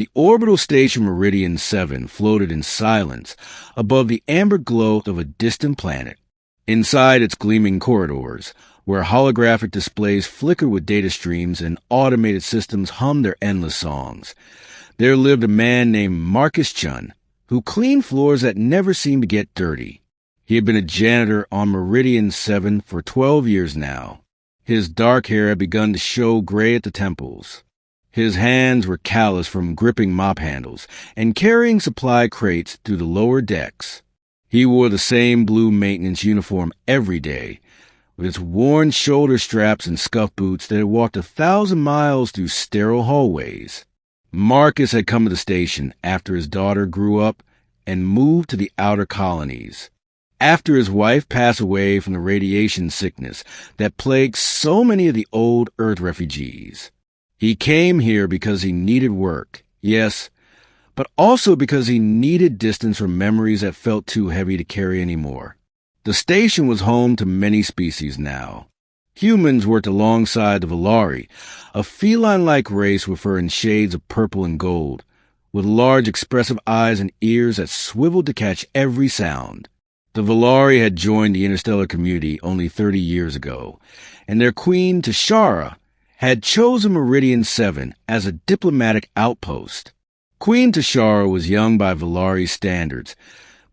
The orbital station Meridian 7 floated in silence above the amber glow of a distant planet. Inside its gleaming corridors, where holographic displays flickered with data streams and automated systems hummed their endless songs, there lived a man named Marcus Chun, who cleaned floors that never seemed to get dirty. He had been a janitor on Meridian 7 for 12 years now. His dark hair had begun to show gray at the temples. His hands were callous from gripping mop handles and carrying supply crates through the lower decks. He wore the same blue maintenance uniform every day, with its worn shoulder straps and scuff boots that had walked 1,000 miles through sterile hallways. Marcus had come to the station after his daughter grew up and moved to the outer colonies. After his wife passed away from the radiation sickness that plagued so many of the old Earth refugees. He came here because he needed work, yes, but also because he needed distance from memories that felt too heavy to carry anymore. The station was home to many species now. Humans worked alongside the Valari, a feline-like race with fur in shades of purple and gold, with large expressive eyes and ears that swiveled to catch every sound. The Valari had joined the interstellar community only 30 years ago, and their queen, Tashara, had chosen Meridian 7 as a diplomatic outpost. Queen Tashara was young by Valari standards,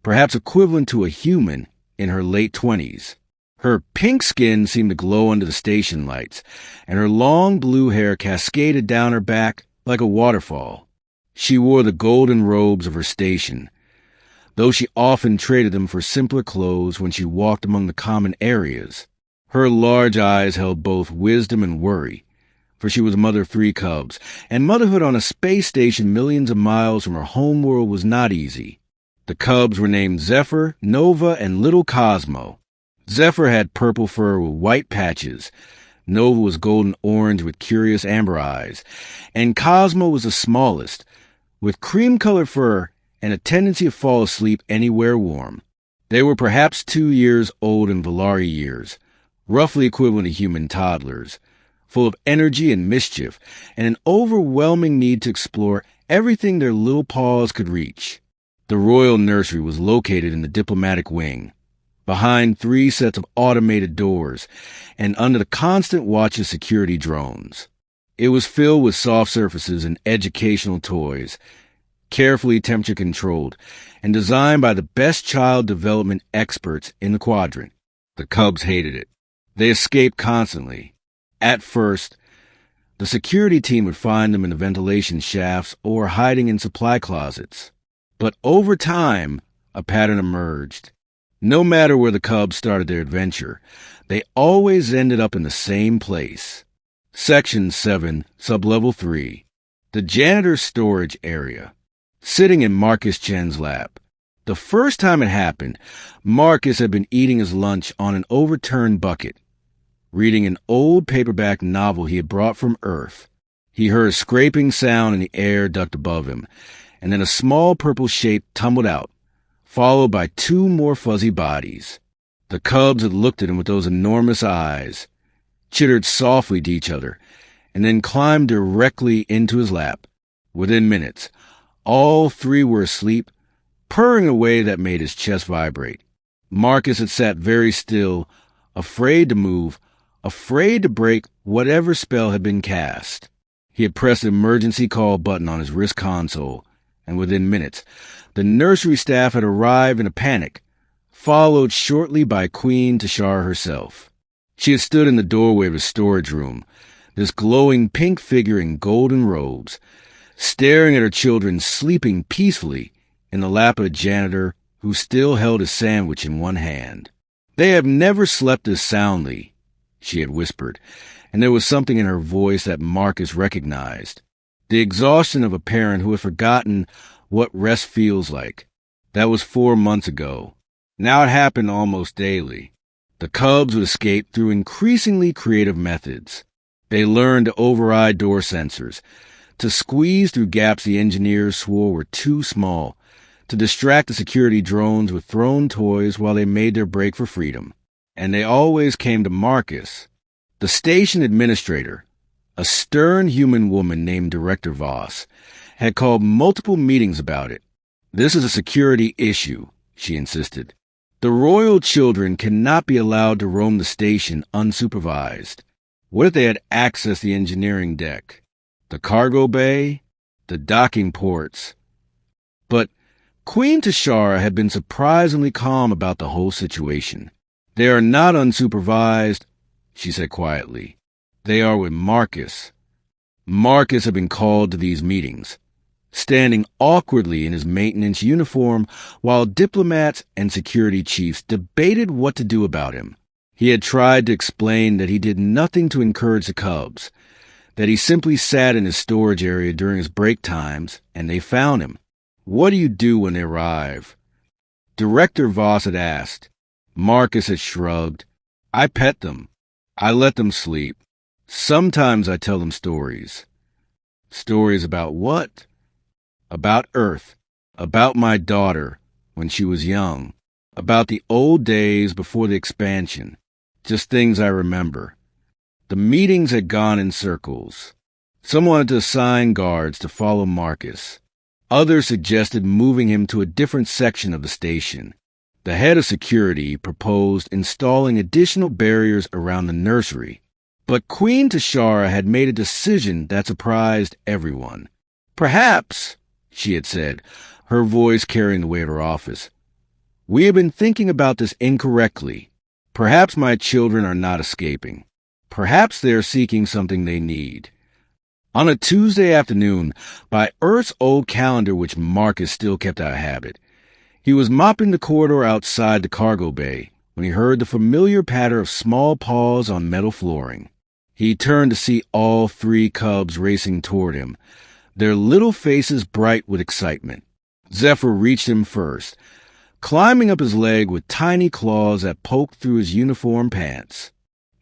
perhaps equivalent to a human in her late 20s. Her pink skin seemed to glow under the station lights, and her long blue hair cascaded down her back like a waterfall. She wore the golden robes of her station, though she often traded them for simpler clothes when she walked among the common areas. Her large eyes held both wisdom and worry, for she was a mother of 3 cubs, and motherhood on a space station millions of miles from her home world was not easy. The cubs were named Zephyr, Nova, and Little Cosmo. Zephyr had purple fur with white patches, Nova was golden orange with curious amber eyes, and Cosmo was the smallest, with cream-colored fur and a tendency to fall asleep anywhere warm. They were perhaps 2 years old in Valari years, roughly equivalent to human toddlers, full of energy and mischief, and an overwhelming need to explore everything their little paws could reach. The royal nursery was located in the diplomatic wing, behind 3 sets of automated doors, and under the constant watch of security drones. It was filled with soft surfaces and educational toys, carefully temperature-controlled, and designed by the best child development experts in the quadrant. The cubs hated it. They escaped constantly. At first, the security team would find them in the ventilation shafts or hiding in supply closets. But over time, a pattern emerged. No matter where the cubs started their adventure, they always ended up in the same place. Section 7, Sublevel 3, the janitor's storage area. Sitting in Marcus Chen's lap. The first time it happened, Marcus had been eating his lunch on an overturned bucket, reading an old paperback novel he had brought from Earth. He heard a scraping sound in the air ducked above him, and then a small purple shape tumbled out, followed by 2 more fuzzy bodies. The cubs had looked at him with those enormous eyes, chittered softly to each other, and then climbed directly into his lap. Within minutes, all 3 were asleep, purring in a way that made his chest vibrate. Marcus had sat very still, afraid to move, afraid to break whatever spell had been cast. He had pressed the emergency call button on his wrist console, and within minutes, the nursery staff had arrived in a panic, followed shortly by Queen Tashara herself. She had stood in the doorway of the storage room, this glowing pink figure in golden robes, staring at her children sleeping peacefully in the lap of a janitor who still held a sandwich in one hand. "They have never slept as soundly," she had whispered, and there was something in her voice that Marcus recognized. The exhaustion of a parent who had forgotten what rest feels like. That was 4 months ago. Now it happened almost daily. The cubs would escape through increasingly creative methods. They learned to override door sensors, to squeeze through gaps the engineers swore were too small, to distract the security drones with thrown toys while they made their break for freedom. And they always came to Marcus, the station administrator, a stern human woman named Director Voss, had called multiple meetings about it. "This is a security issue," she insisted. "The royal children cannot be allowed to roam the station unsupervised. What if they had accessed the engineering deck, the cargo bay, the docking ports?" But Queen Tashara had been surprisingly calm about the whole situation. "They are not unsupervised," she said quietly. "They are with Marcus." Marcus had been called to these meetings, standing awkwardly in his maintenance uniform while diplomats and security chiefs debated what to do about him. He had tried to explain that he did nothing to encourage the cubs, that he simply sat in his storage area during his break times, and they found him. "What do you do when they arrive?" Director Voss had asked. Marcus had shrugged. "I pet them. I let them sleep. Sometimes I tell them stories." "Stories about what?" "About Earth. About my daughter, when she was young. About the old days before the expansion. Just things I remember." The meetings had gone in circles. Some wanted to assign guards to follow Marcus. Others suggested moving him to a different section of the station. The head of security proposed installing additional barriers around the nursery. But Queen Tashara had made a decision that surprised everyone. "Perhaps," she had said, her voice carrying the weight of her office, "we have been thinking about this incorrectly. Perhaps my children are not escaping. Perhaps they are seeking something they need." On a Tuesday afternoon, by Earth's old calendar which Marcus still kept out of habit, he was mopping the corridor outside the cargo bay when he heard the familiar patter of small paws on metal flooring. He turned to see all three cubs racing toward him, their little faces bright with excitement. Zephyr reached him first, climbing up his leg with tiny claws that poked through his uniform pants.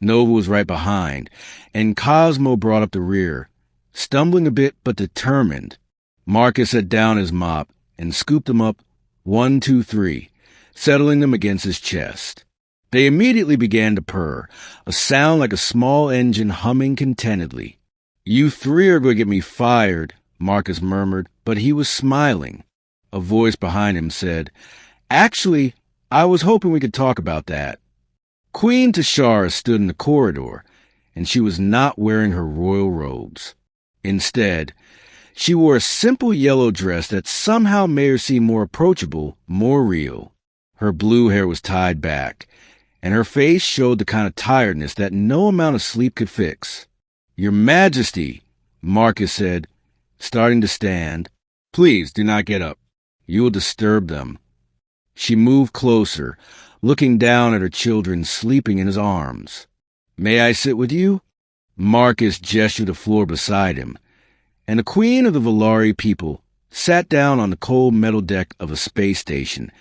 Nova was right behind, and Cosmo brought up the rear, stumbling a bit but determined. Marcus set down his mop and scooped them up 1, 2, 3, settling them against his chest. They immediately began to purr, a sound like a small engine humming contentedly. "You three are going to get me fired," Marcus murmured, but he was smiling. A voice behind him said, "Actually, I was hoping we could talk about that." Queen Tashara stood in the corridor, and she was not wearing her royal robes. Instead, she wore a simple yellow dress that somehow made her seem more approachable, more real. Her blue hair was tied back, and her face showed the kind of tiredness that no amount of sleep could fix. "Your Majesty," Marcus said, starting to stand, "please do not get up. You will disturb them." She moved closer, looking down at her children sleeping in his arms. "May I sit with you?" Marcus gestured the floor beside him, and the Queen of the Valari people sat down on the cold metal deck of a space station,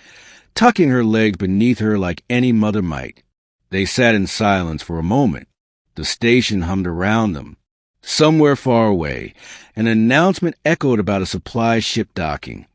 tucking her legs beneath her like any mother might. They sat in silence for a moment. The station hummed around them. Somewhere far away, an announcement echoed about a supply ship docking.